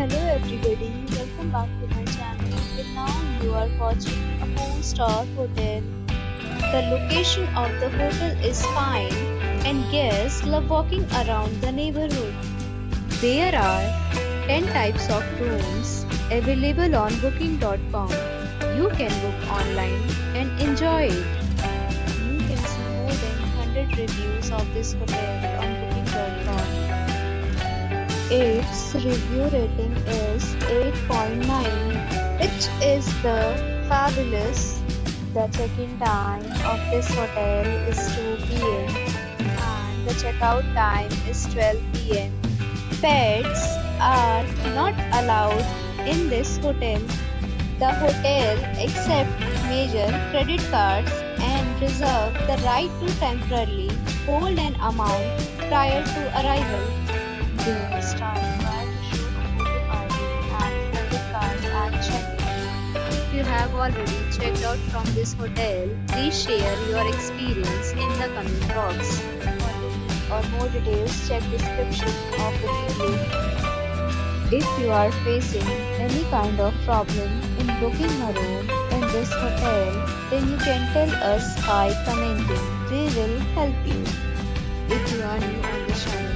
Hello everybody, welcome back to my channel. And now you are watching a 4-star hotel. The location of the hotel is fine and guests love walking around the neighborhood. There are 10 types of rooms available on booking.com. You can book online and enjoy it. You can see more than 100 reviews of this hotel on booking.com. Its review rating is 8.9, which is the fabulous. The check-in time of this hotel is 2 p.m. and the checkout time is 12 p.m. Pets are not allowed in this hotel. The hotel accepts major credit cards and reserves the right to temporarily hold an amount prior to arrival. Guests are required to show a photo ID and credit card at check-in. If you have already checked out from this hotel, please share your experience in the comment box. For more details, check description of the video. If you are facing any kind of problem in booking a room in this hotel, then you can tell us by commenting. We will help you. If you are new on the channel,